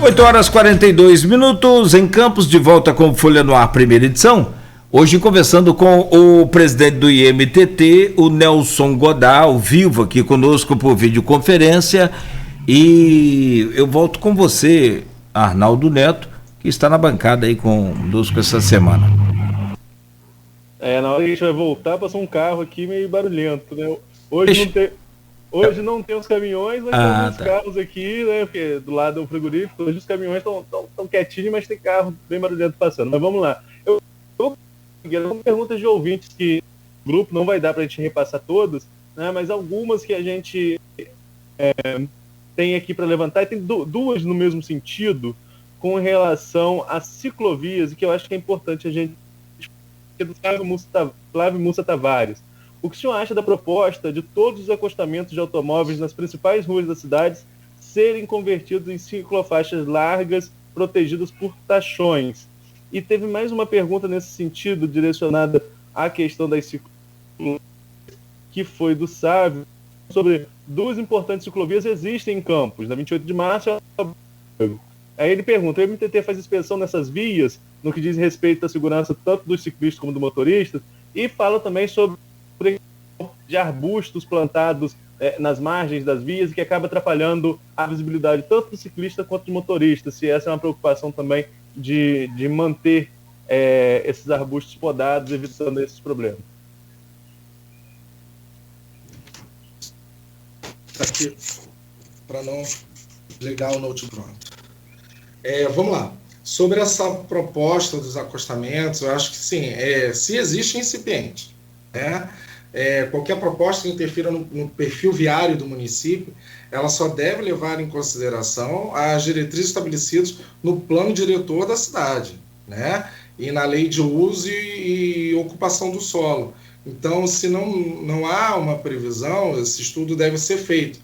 8h42, em Campos, de volta com Folha no Ar, primeira edição. Hoje conversando com o presidente do IMTT, o Nelson Godard, ao vivo aqui conosco por videoconferência. E eu volto com você, Arnaldo Neto, que está na bancada aí conosco essa semana. Na hora que a gente vai voltar, passou um carro aqui meio barulhento, né? Hoje não tem os caminhões, mas tem alguns carros aqui, né? Porque do lado do frigorífico, hoje os caminhões estão quietinhos, mas tem carro bem barulhento passando. Mas vamos lá. São perguntas de ouvintes que o grupo não vai dar para a gente repassar todas, né? Mas algumas que a gente tem aqui para levantar, e tem duas no mesmo sentido, com relação às ciclovias, que eu acho que é importante a gente... do Flávio Mussa Tavares. O que o senhor acha da proposta de todos os acostamentos de automóveis nas principais ruas das cidades serem convertidos em ciclofaixas largas, protegidas por tachões? E teve mais uma pergunta nesse sentido, direcionada à questão das ciclovias, que foi do Sávio, sobre duas importantes ciclovias existem em Campos, na 28 de março. Aí ele pergunta: o MTT faz inspeção nessas vias, no que diz respeito à segurança tanto dos ciclistas como do motorista, e fala também sobre de arbustos plantados nas margens das vias, que acaba atrapalhando a visibilidade tanto do ciclista quanto do motorista, se essa é uma preocupação também de manter esses arbustos podados, evitando esses problemas. Aqui, para não ligar o note pronto. Vamos lá. Sobre essa proposta dos acostamentos, eu acho que sim, se existe incipiente, né? Qualquer proposta que interfira no perfil viário do município, ela só deve levar em consideração as diretrizes estabelecidas no plano diretor da cidade, né? E na lei de uso e ocupação do solo. Então, se não há uma previsão, esse estudo deve ser feito,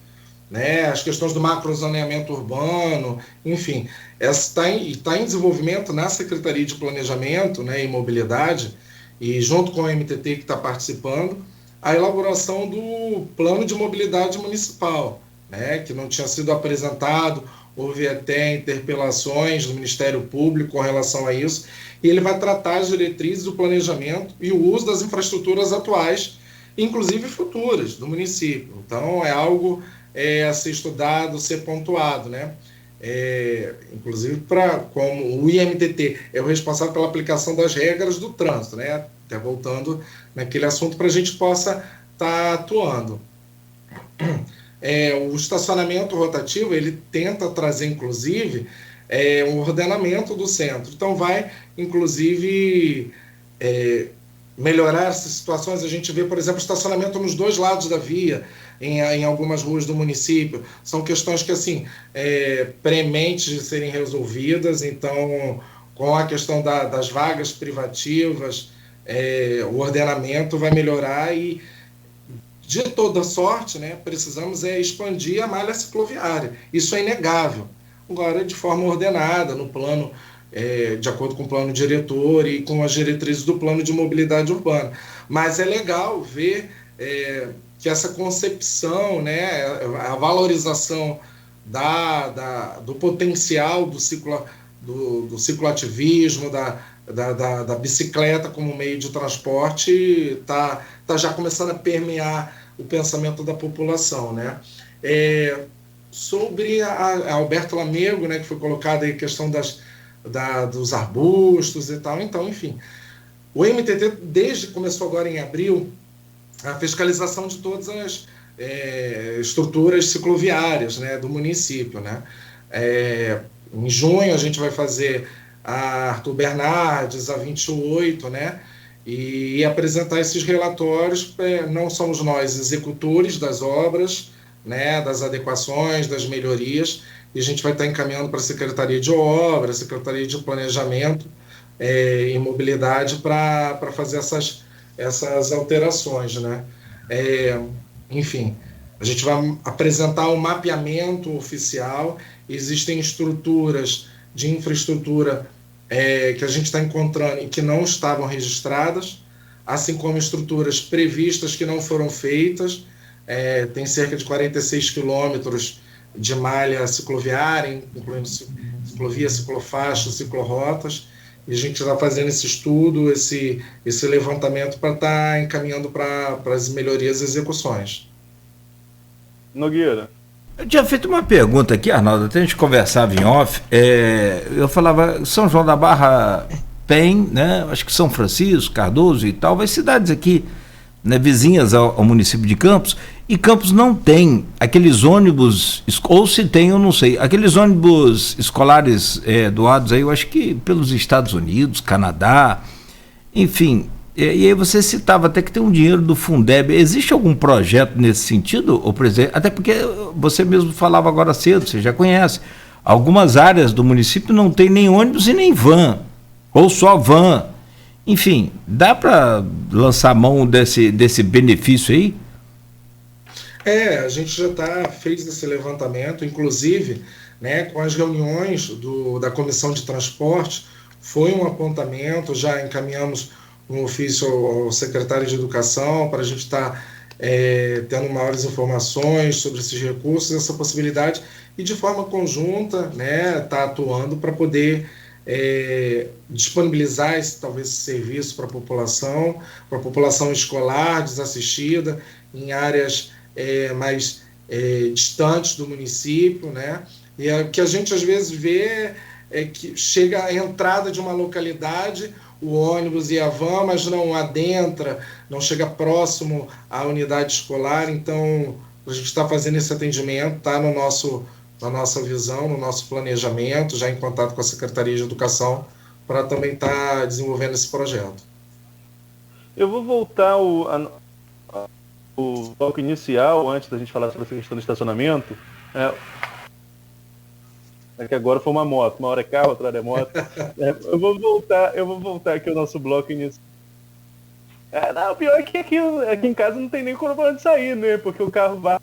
né? As questões do macrozoneamento urbano, enfim, está em desenvolvimento na Secretaria de Planejamento, né, e Mobilidade, e junto com o MTT que está participando, a elaboração do plano de mobilidade municipal, né, que não tinha sido apresentado, houve até interpelações do Ministério Público com relação a isso, e ele vai tratar as diretrizes do planejamento e o uso das infraestruturas atuais, inclusive futuras, do município. Então, é algo a ser estudado, ser pontuado, né? Inclusive, como o IMTT é o responsável pela aplicação das regras do trânsito, né? Até voltando naquele assunto, para a gente possa estar atuando. O estacionamento rotativo, ele tenta trazer, inclusive, um ordenamento do centro. Então, vai, inclusive, melhorar essas situações. A gente vê, por exemplo, estacionamento nos dois lados da via, em algumas ruas do município. São questões que, assim, prementes de serem resolvidas. Então, com a questão das vagas privativas, o ordenamento vai melhorar e, de toda sorte, né, precisamos expandir a malha cicloviária. Isso é inegável. Agora, de forma ordenada, no plano, de acordo com o plano diretor e com as diretrizes do plano de mobilidade urbana. Mas é legal ver que essa concepção, né, a valorização do potencial do cicloativismo, da bicicleta como meio de transporte está já começando a permear o pensamento da população, né? Sobre a Alberto Lamego, né, que foi colocada aí a questão dos arbustos e tal. Então, enfim, o MTT, desde que começou agora em abril, a fiscalização de todas as estruturas cicloviárias, né, do município, né? Em junho a gente vai fazer a Arthur Bernardes, a 28, né? E apresentar esses relatórios. Não somos nós executores das obras, né, das adequações, das melhorias, e a gente vai estar encaminhando para a Secretaria de Obras, Secretaria de Planejamento e Mobilidade para fazer essas alterações, né? Enfim, a gente vai apresentar um mapeamento oficial. Existem estruturas de infraestrutura que a gente está encontrando e que não estavam registradas, assim como estruturas previstas que não foram feitas. Tem cerca de 46 quilômetros de malha cicloviária, incluindo ciclovia, ciclofaixa, ciclorotas, e a gente está fazendo esse estudo, esse levantamento para estar encaminhando para as melhorias e execuções. Nogueira. Eu tinha feito uma pergunta aqui, Arnaldo, até a gente conversava em off, eu falava São João da Barra tem, né, acho que São Francisco, Cardoso e tal, as cidades aqui, né, vizinhas ao município de Campos, e Campos não tem aqueles ônibus, ou se tem, eu não sei, aqueles ônibus escolares doados aí, eu acho que pelos Estados Unidos, Canadá, enfim, e aí você citava até que tem um dinheiro do Fundeb. Existe algum projeto nesse sentido, ô presidente? Até porque você mesmo falava agora cedo, você já conhece, algumas áreas do município não tem nem ônibus e nem van, ou só van. Enfim, dá para lançar mão desse benefício aí? A gente já fez esse levantamento, inclusive, né, com as reuniões da Comissão de Transporte, foi um apontamento, já encaminhamos um ofício ao secretário de Educação para a gente estar tendo maiores informações sobre esses recursos, essa possibilidade, e de forma conjunta, né, tá atuando para poder disponibilizar esse serviço para a população escolar desassistida, em áreas mais distantes do município, né? E o que a gente às vezes vê é que chega a entrada de uma localidade, o ônibus e a van, mas não adentra, não chega próximo à unidade escolar. Então a gente está fazendo esse atendimento, está na nossa visão, no nosso planejamento, já em contato com a Secretaria de Educação, para também estar desenvolvendo esse projeto. Eu vou voltar o bloco inicial, antes da gente falar sobre essa questão do estacionamento. É que agora foi uma moto, uma hora é carro, outra hora é moto. Eu vou voltar aqui ao nosso bloco inicial. Não, o pior é que aqui em casa não tem nem como pra onde sair, né? Porque o carro vai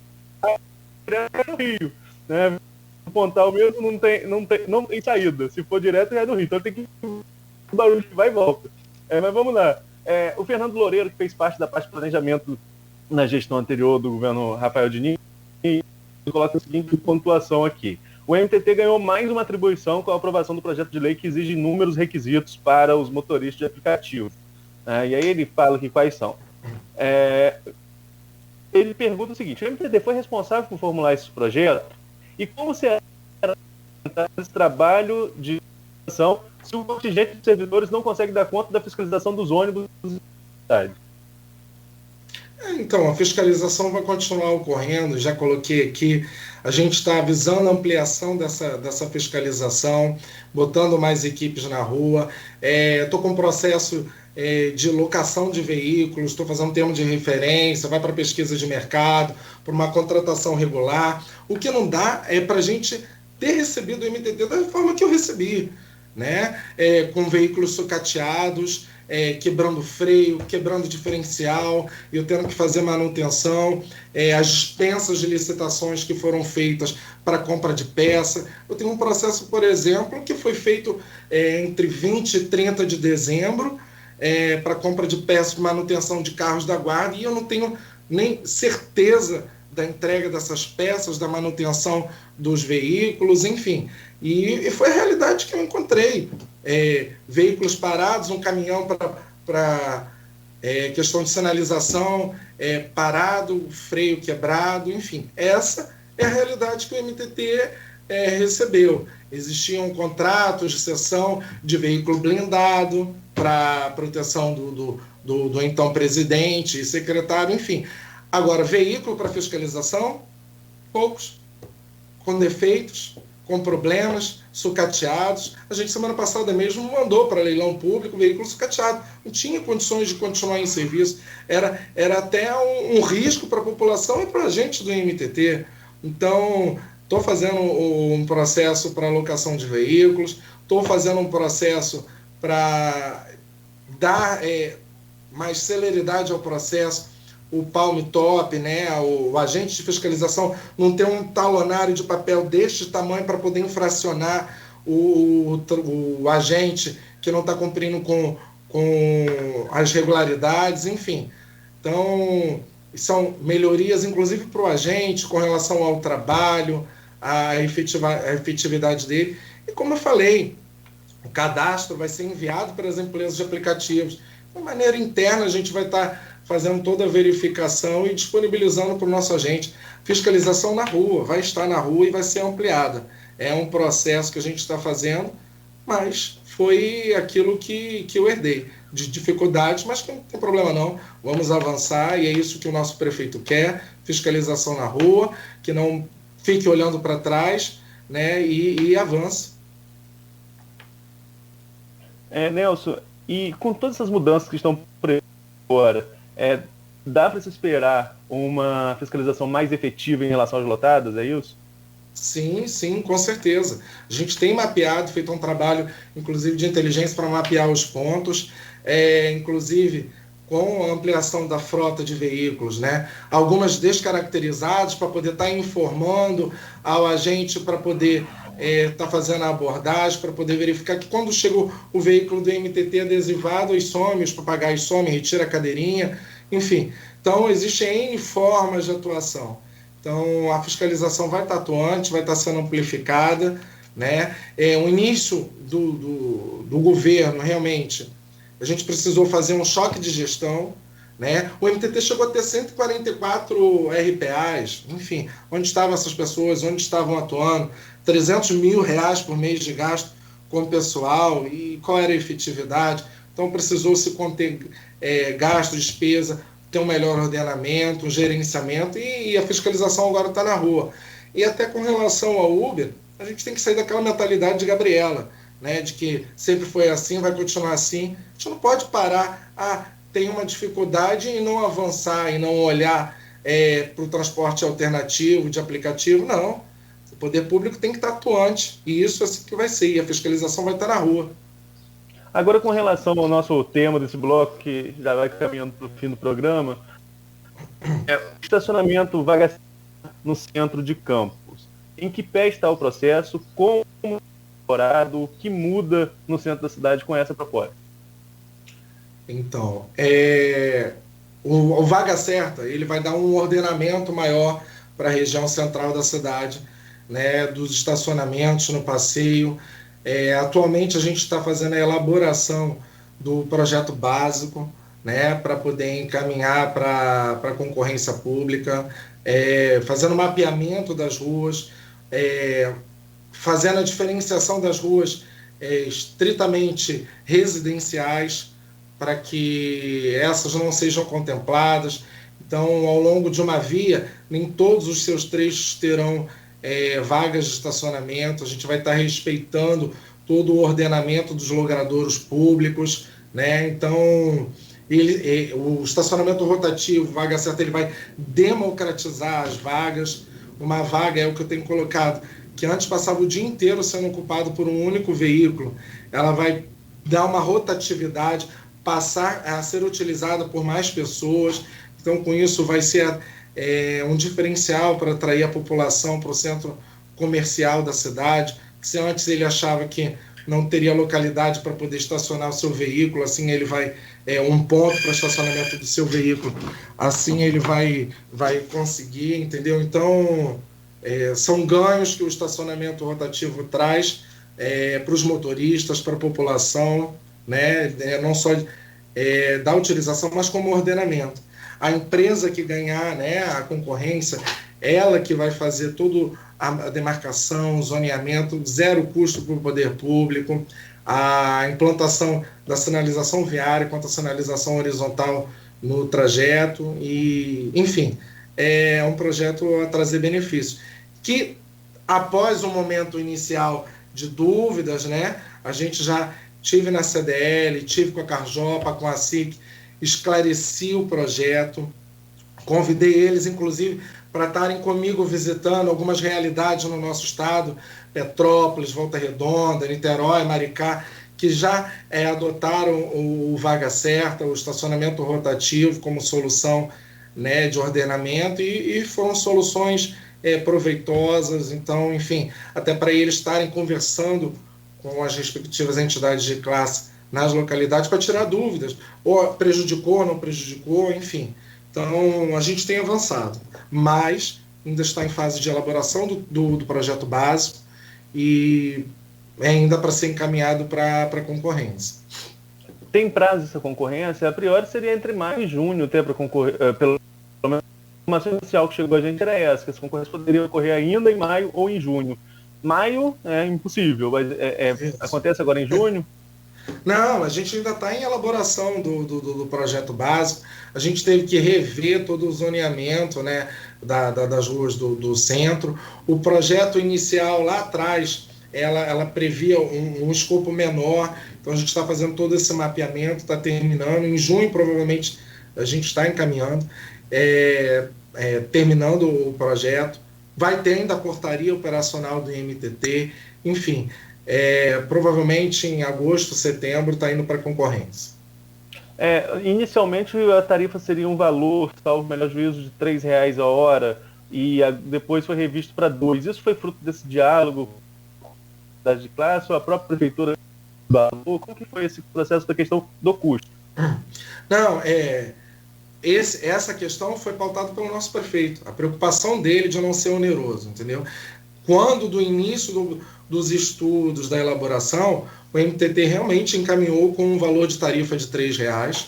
direto no Rio, né? O Pontal mesmo não tem saída. Se for direto, já é do Rio. Então tem que o barulho que vai e volta. Mas vamos lá. O Fernando Loureiro, que fez parte da parte de planejamento na gestão anterior do governo Rafael Diniz, coloca a seguinte pontuação aqui. O MTT ganhou mais uma atribuição com a aprovação do projeto de lei que exige inúmeros requisitos para os motoristas de aplicativo. E aí ele fala que quais são. Ele pergunta o seguinte: o MTT foi responsável por formular esse projeto? E como será esse trabalho de fiscalização se o contingente de servidores não consegue dar conta da fiscalização dos ônibus da cidade? Então, a fiscalização vai continuar ocorrendo, já coloquei aqui, a gente está visando a ampliação dessa fiscalização, botando mais equipes na rua, estou com um processo de locação de veículos, estou fazendo termo de referência, vai para pesquisa de mercado, para uma contratação regular. O que não dá é para a gente ter recebido o MTT da forma que eu recebi, né? Com veículos sucateados, quebrando freio, quebrando diferencial, eu tendo que fazer manutenção, as dispensas de licitações que foram feitas para compra de peça. Eu tenho um processo, por exemplo, que foi feito entre 20 e 30 de dezembro, para compra de peças de manutenção de carros da guarda, e eu não tenho nem certeza da entrega dessas peças, da manutenção dos veículos, enfim. E foi a realidade que eu encontrei. Veículos parados, um caminhão para questão de sinalização parado, freio quebrado, enfim. Essa é a realidade que o MTT recebeu. Existiam contratos de cessão de veículo blindado para proteção do então presidente e secretário, enfim. Agora, veículo para fiscalização, poucos, com defeitos, com problemas, sucateados. A gente, semana passada mesmo, mandou para leilão público veículo sucateado. Não tinha condições de continuar em serviço. Era até um risco para a população e para a gente do MTT. Então, estou fazendo um processo para alocação de veículos, estou fazendo um processo para dar mais celeridade ao processo. O Palme Top, né, o agente de fiscalização não tem um talonário de papel deste tamanho para poder infracionar o agente que não está cumprindo com as regularidades, enfim. Então, são melhorias, inclusive, para o agente, com relação ao trabalho, à efetividade dele. E como eu falei, o cadastro vai ser enviado para as empresas de aplicativos. De maneira interna, a gente vai estar fazendo toda a verificação e disponibilizando para o nosso agente. Fiscalização na rua, vai estar na rua e vai ser ampliada. É um processo que a gente está fazendo, mas foi aquilo que eu herdei, de dificuldades, mas que não tem problema não, vamos avançar, e é isso que o nosso prefeito quer, fiscalização na rua, que não fique olhando para trás, né, e avance. Nelson, e com todas essas mudanças que estão por aí agora, dá para se esperar uma fiscalização mais efetiva em relação às lotadas, é isso? Sim, com certeza. A gente tem mapeado, feito um trabalho, inclusive, de inteligência para mapear os pontos, inclusive com a ampliação da frota de veículos, né? Algumas descaracterizadas para poder estar informando ao agente para poder estar fazendo a abordagem, para poder verificar que quando chega o veículo do MTT adesivado, ele some, os papagaios somem, retira a cadeirinha, enfim. Então, existem N formas de atuação. Então, a fiscalização vai estar atuante, vai estar sendo amplificada, né? O início do governo, realmente, a gente precisou fazer um choque de gestão, né? O MTT chegou a ter 144 RPAs, enfim, onde estavam essas pessoas, onde estavam atuando, 300 mil reais por mês de gasto com o pessoal, e qual era a efetividade? Então, precisou se conter gasto, despesa, ter um melhor ordenamento, um gerenciamento, e a fiscalização agora está na rua. E até com relação ao Uber, a gente tem que sair daquela mentalidade de Gabriela, né, de que sempre foi assim, vai continuar assim. A gente não pode parar, tem uma dificuldade e não avançar, e não olhar para o transporte alternativo, de aplicativo, não. O poder público tem que estar atuante, e isso é assim que vai ser, e a fiscalização vai estar na rua. Agora, com relação ao nosso tema desse bloco, que já vai caminhando para o fim do programa, estacionamento vaga no centro de Campos. Em que pé está o processo? Como o que muda no centro da cidade com essa proposta? Então, o Vaga Certa, ele vai dar um ordenamento maior para a região central da cidade, né, dos estacionamentos no passeio. Atualmente a gente está fazendo a elaboração do projeto básico, né, para poder encaminhar para a concorrência pública, fazendo mapeamento das ruas, fazendo a diferenciação das ruas estritamente residenciais, para que essas não sejam contempladas. Então, ao longo de uma via, nem todos os seus trechos terão vagas de estacionamento. A gente vai estar respeitando todo o ordenamento dos logradouros públicos, né? Então, o estacionamento rotativo, Vaga Certa, ele vai democratizar as vagas. Uma vaga é o que eu tenho colocado, que antes passava o dia inteiro sendo ocupado por um único veículo. Ela vai dar uma rotatividade, passar a ser utilizada por mais pessoas. Então, com isso, vai ser um diferencial para atrair a população para o centro comercial da cidade. Se antes ele achava que não teria localidade para poder estacionar o seu veículo, assim ele vai um ponto para estacionamento do seu veículo, assim ele vai conseguir, entendeu? Então, são ganhos que o estacionamento rotativo traz para os motoristas, para a população, né? Não só da utilização, mas como ordenamento. A empresa que ganhar, né, a concorrência, ela que vai fazer toda a demarcação, zoneamento, zero custo para o poder público, a implantação da sinalização viária quanto à sinalização horizontal no trajeto, e, enfim, é um projeto a trazer benefícios. Que, após o momento inicial de dúvidas, né, a gente já tive na CDL, tive com a Carjopa, com a SIC, esclareci o projeto, convidei eles, inclusive, para estarem comigo visitando algumas realidades no nosso estado, Petrópolis, Volta Redonda, Niterói, Maricá, que já adotaram o Vaga Certa, o estacionamento rotativo como solução, né, de ordenamento, e foram soluções proveitosas. Então, enfim, até para eles estarem conversando com as respectivas entidades de classe nas localidades para tirar dúvidas, ou prejudicou, não prejudicou, enfim. Então, a gente tem avançado, mas ainda está em fase de elaboração do projeto básico, e ainda para ser encaminhado para a concorrência. Tem prazo essa concorrência? A priori seria entre maio e junho, até para concorrer, pelo menos a informação inicial que chegou a gente era essa, que essa concorrência poderia ocorrer ainda em maio ou em junho. Maio é impossível, mas acontece agora em junho? Não, a gente ainda está em elaboração do projeto básico. A gente teve que rever todo o zoneamento, né, das ruas do centro. O projeto inicial lá atrás, ela previa um escopo menor, então a gente está fazendo todo esse mapeamento, está terminando. Em junho, provavelmente, a gente está encaminhando, terminando o projeto. Vai ter ainda a portaria operacional do IMTT, enfim... provavelmente em agosto, setembro, está indo para concorrência. Inicialmente a tarifa seria um valor, salvo o melhor juízo, de R$3 a hora, e depois foi revisto para R$2. Isso foi fruto desse diálogo de classe ou a própria prefeitura? Como que foi esse processo da questão do custo? Não, essa questão foi pautada pelo nosso prefeito. A preocupação dele de não ser oneroso, entendeu? Quando do início dos estudos, da elaboração, o MTT realmente encaminhou com um valor de tarifa de R$3,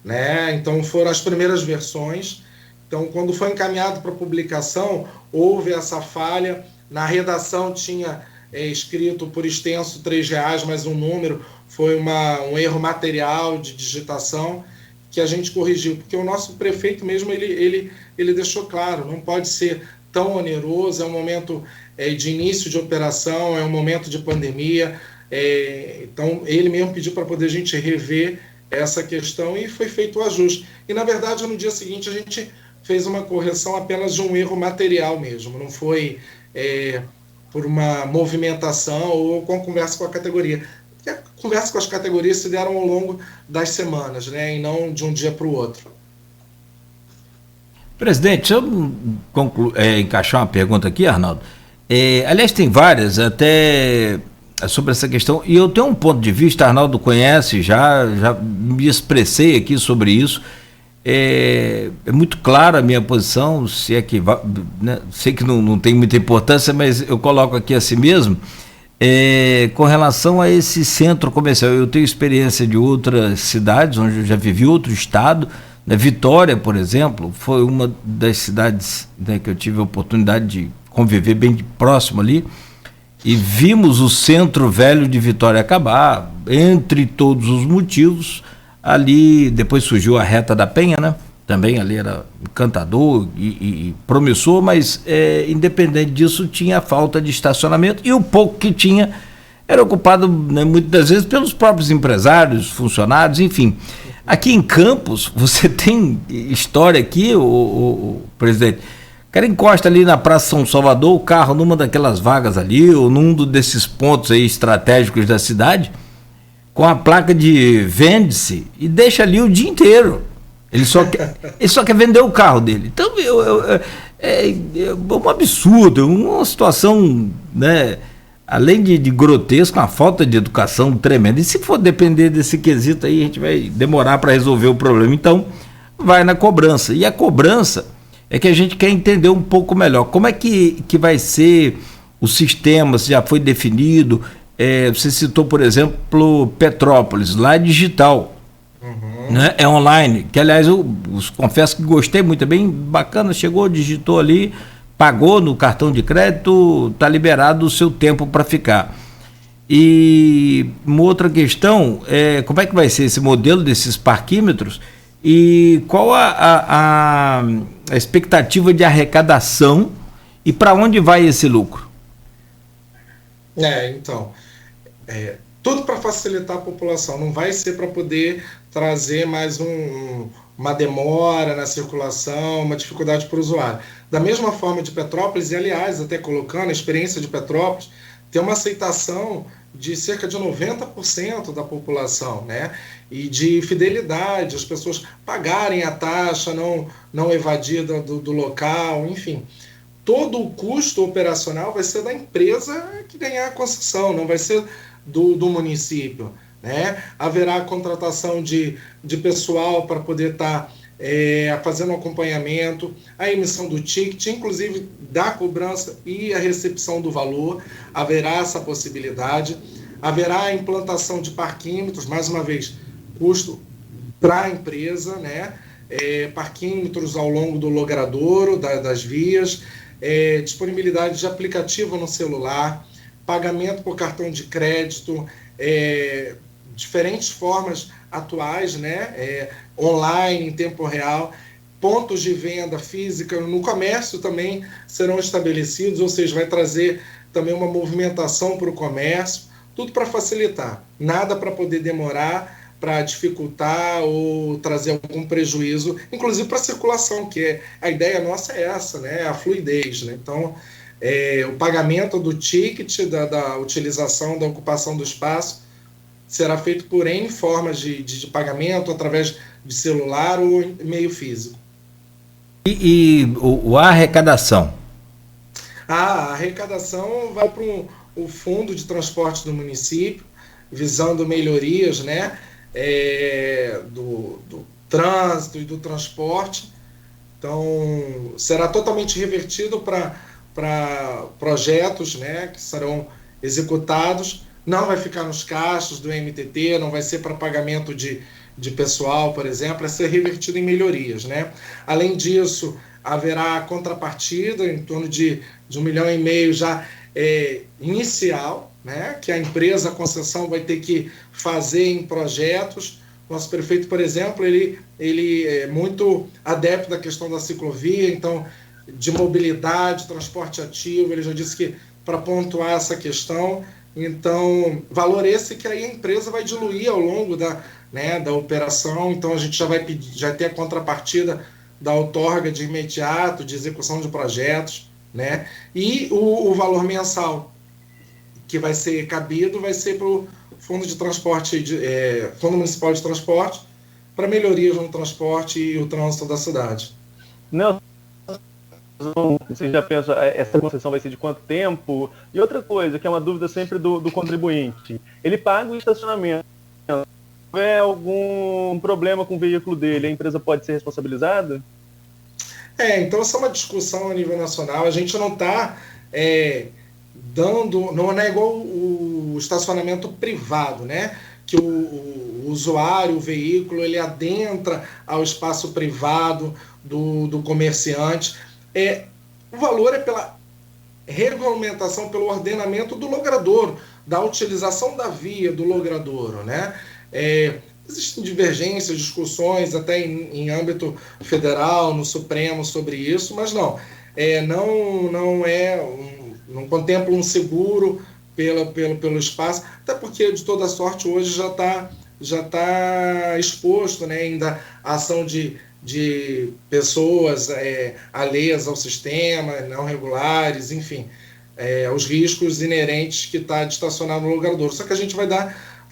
né? Então foram as primeiras versões. Então, quando foi encaminhado para publicação, houve essa falha. Na redação tinha escrito por extenso R$3, mas o número foi um erro material de digitação que a gente corrigiu, porque o nosso prefeito mesmo, ele deixou claro, não pode ser tão oneroso, é um momento de início de operação, é um momento de pandemia, então ele mesmo pediu para poder a gente rever essa questão e foi feito o ajuste. E na verdade no dia seguinte a gente fez uma correção apenas de um erro material mesmo, não foi por uma movimentação ou com conversa com a categoria. Porque a conversa com as categorias se deram ao longo das semanas, né, e não de um dia para o outro. Presidente, deixa eu encaixar uma pergunta aqui, Arnaldo. Aliás, tem várias, até sobre essa questão, e eu tenho um ponto de vista, Arnaldo conhece, já me expressei aqui sobre isso, é muito clara a minha posição, se é que, né, sei que não tem muita importância, mas eu coloco aqui assim mesmo, com relação a esse centro comercial. Eu tenho experiência de outras cidades, onde eu já vivi, outro estado, né? Vitória, por exemplo, foi uma das cidades, né, que eu tive a oportunidade de conviver bem de próximo ali, e vimos o centro velho de Vitória acabar, entre todos os motivos. Ali depois surgiu a Reta da Penha, né? Também ali era encantador e promissor, mas independente disso tinha falta de estacionamento, e o pouco que tinha era ocupado, né, muitas das vezes pelos próprios empresários, funcionários, enfim. Aqui em Campos, você tem história aqui, o presidente, o cara encosta ali na Praça São Salvador, o carro numa daquelas vagas ali, ou num desses pontos aí estratégicos da cidade, com a placa de vende-se, e deixa ali o dia inteiro. Ele só quer vender o carro dele. Então é um absurdo, uma situação, né, além de grotesco, uma falta de educação tremenda. E se for depender desse quesito aí, a gente vai demorar para resolver o problema. Então vai na cobrança, e a cobrança é que a gente quer entender um pouco melhor como é que vai ser o sistema, se já foi definido. Você citou, por exemplo, Petrópolis, lá é digital, né? É online, que aliás eu confesso que gostei muito, é bem bacana, chegou, digitou ali, pagou no cartão de crédito, está liberado o seu tempo para ficar. E uma outra questão é como é que vai ser esse modelo desses parquímetros e qual a expectativa de arrecadação e para onde vai esse lucro? Então, tudo para facilitar a população, não vai ser para poder trazer mais uma demora na circulação, uma dificuldade para o usuário. Da mesma forma de Petrópolis, e aliás, até colocando a experiência de Petrópolis, tem uma aceitação de cerca de 90% da população, né? E de fidelidade, as pessoas pagarem a taxa, não evadir do local, enfim. Todo o custo operacional vai ser da empresa que ganhar a concessão, não vai ser do município, né? Haverá contratação de pessoal para poder estar fazendo acompanhamento, a emissão do ticket, inclusive da cobrança e a recepção do valor, haverá essa possibilidade. Haverá a implantação de parquímetros, mais uma vez, custo para a empresa, né? Parquímetros ao longo do logradouro, das vias, disponibilidade de aplicativo no celular, pagamento por cartão de crédito, diferentes formas atuais, né? Online, em tempo real, pontos de venda física no comércio também serão estabelecidos, ou seja, vai trazer também uma movimentação para o comércio, tudo para facilitar, nada para poder demorar, para dificultar ou trazer algum prejuízo, inclusive para a circulação, que a ideia nossa é essa, né? A fluidez, né? Então, o pagamento do ticket, da utilização, da ocupação do espaço, será feito por N formas de pagamento, através de celular ou meio físico. E a arrecadação? A arrecadação vai para o Fundo de Transporte do município, visando melhorias, né, do trânsito e do transporte. Então, será totalmente revertido para projetos, né, que serão executados. Não vai ficar nos caixas do MTT, não vai ser para pagamento de pessoal, por exemplo, vai ser revertido em melhorias, né? Além disso, haverá contrapartida em torno de 1,5 milhão já inicial, né? Que a empresa, a concessão, vai ter que fazer em projetos. Nosso prefeito, por exemplo, ele é muito adepto da questão da ciclovia, então, de mobilidade, transporte ativo, ele já disse que para pontuar essa questão. Então, valor esse que aí a empresa vai diluir ao longo da operação. Então, a gente já ter a contrapartida da outorga de imediato, de execução de projetos, né? E o valor mensal que vai ser cabido vai ser para o Fundo de Transporte, Fundo Municipal de Transporte, para melhorias no transporte e o trânsito da cidade. Não. Você já pensa, essa concessão vai ser de quanto tempo? E outra coisa, que é uma dúvida sempre do contribuinte, ele paga o estacionamento. Se houver algum problema com o veículo dele, a empresa pode ser responsabilizada? Então essa é uma discussão a nível nacional. A gente não está não é igual o estacionamento privado, né? Que o usuário, o veículo, ele adentra ao espaço privado do comerciante. O valor é pela regulamentação, pelo ordenamento do logradouro, da utilização da via do logradouro, né? Existem divergências, discussões até em âmbito federal, no Supremo sobre isso, mas não contempla um seguro pelo espaço, até porque de toda sorte hoje já tá exposto, né, ainda a ação de pessoas alheias ao sistema, não regulares, enfim, os riscos inerentes que está de estacionar no logradouro. Só que a gente vai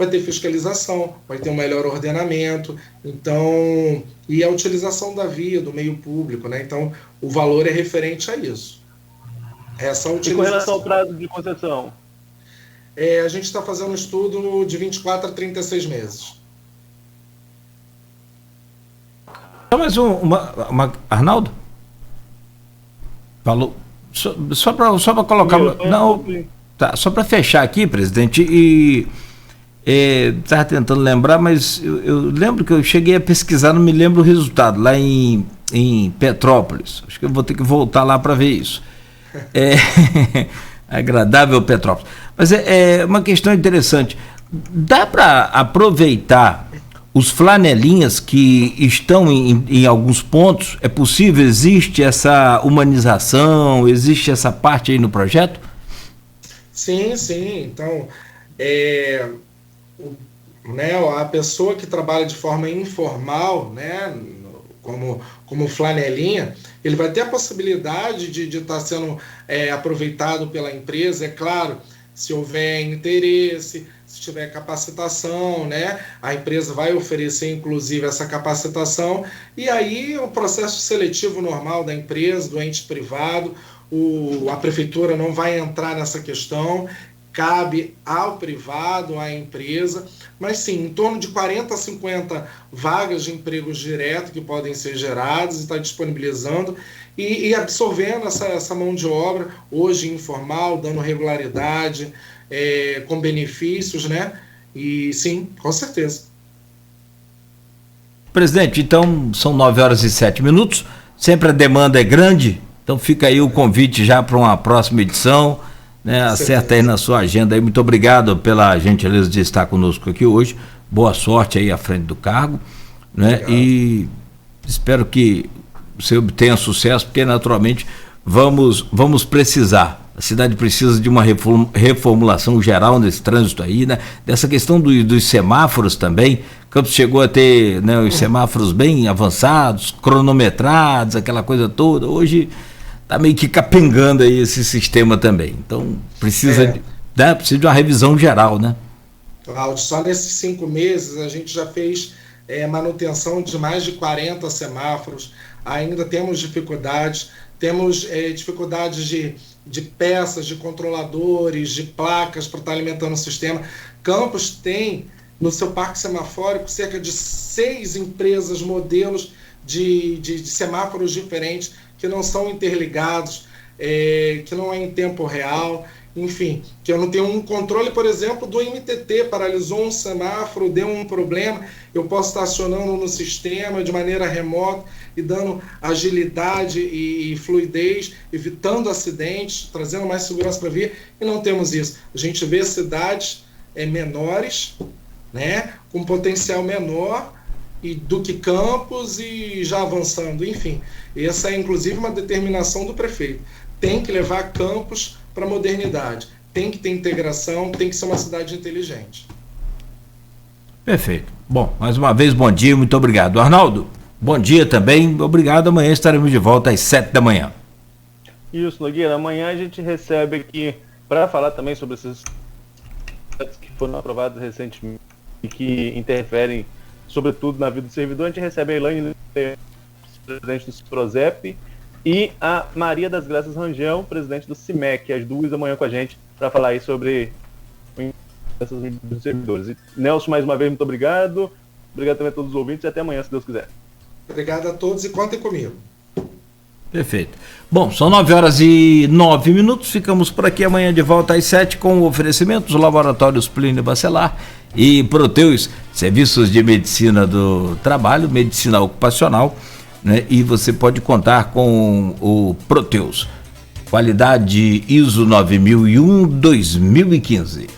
ter fiscalização, vai ter um melhor ordenamento, então, e a utilização da via, do meio público, né? Então, o valor é referente a isso. Essa utilização. E com relação ao prazo de concessão? A gente está fazendo um estudo de 24 a 36 meses. Só mais Arnaldo? Falou. Só para colocar. Só para fechar aqui, presidente, e estava tentando lembrar, mas eu lembro que eu cheguei a pesquisar, não me lembro o resultado, lá em Petrópolis. Acho que eu vou ter que voltar lá para ver isso. Agradável Petrópolis. Mas é uma questão interessante. Dá para aproveitar os flanelinhas que estão em alguns pontos? É possível? Existe essa humanização? Existe essa parte aí no projeto? Sim. Então, a pessoa que trabalha de forma informal, né, como flanelinha, ele vai ter a possibilidade de estar sendo aproveitado pela empresa, é claro, se houver interesse, se tiver capacitação, né, a empresa vai oferecer inclusive essa capacitação, e aí o processo seletivo normal da empresa, do ente privado, a prefeitura não vai entrar nessa questão, cabe ao privado, à empresa, mas sim, em torno de 40 a 50 vagas de empregos direto que podem ser geradas, e está disponibilizando e absorvendo essa mão de obra, hoje informal, dando regularidade, com benefícios, né? E sim, com certeza. Presidente, então são 9h07, sempre a demanda é grande, então fica aí o convite já para uma próxima edição, né? Acerta aí na sua agenda aí. Muito obrigado pela gentileza de estar conosco aqui hoje, boa sorte aí à frente do cargo, né? Obrigado. E espero que você obtenha sucesso, porque naturalmente vamos precisar. A cidade precisa de uma reformulação geral nesse trânsito aí, né? Dessa questão dos semáforos também. Campos chegou a ter, né, os semáforos bem avançados, cronometrados, aquela coisa toda. Hoje está meio que capengando aí esse sistema também. Então precisa de uma revisão geral, né? Cláudio, só nesses 5 meses a gente já fez manutenção de mais de 40 semáforos. Ainda temos dificuldades de peças, de controladores, de placas para estar alimentando o sistema. Campos tem no seu parque semafórico cerca de 6 empresas, modelos de semáforos diferentes que não são interligados, que não é em tempo real, enfim, que eu não tenho um controle, por exemplo, do MTT, paralisou um semáforo, deu um problema, eu posso estar acionando no sistema de maneira remota e dando agilidade e fluidez, evitando acidentes, trazendo mais segurança para a via, e não temos isso. A gente vê cidades menores, né, com potencial menor do que Campos e já avançando, enfim. Essa é inclusive uma determinação do prefeito. Tem que levar Campos para a modernidade, tem que ter integração, tem que ser uma cidade inteligente. Perfeito. Bom, mais uma vez, bom dia, muito obrigado. Arnaldo, bom dia também, obrigado. Amanhã estaremos de volta às 7h. Isso, Nogueira, amanhã a gente recebe aqui, para falar também sobre esses que foram aprovados recentemente e que interferem, sobretudo, na vida do servidor. A gente recebe a Elaine, presidente do Prozep, e a Maria das Graças Rangel, presidente do CIMEC, às 2h com a gente, para falar aí sobre essas dos servidores. E, Nelson, mais uma vez, muito obrigado. Obrigado também a todos os ouvintes e até amanhã, se Deus quiser. Obrigado a todos e contem comigo. Perfeito. Bom, são 9h09, ficamos por aqui amanhã de volta às 7h com o oferecimento dos laboratórios Plínio Bacelar e Proteus, serviços de medicina do trabalho, medicina ocupacional, né? E você pode contar com o Proteus, qualidade ISO 9001-2015.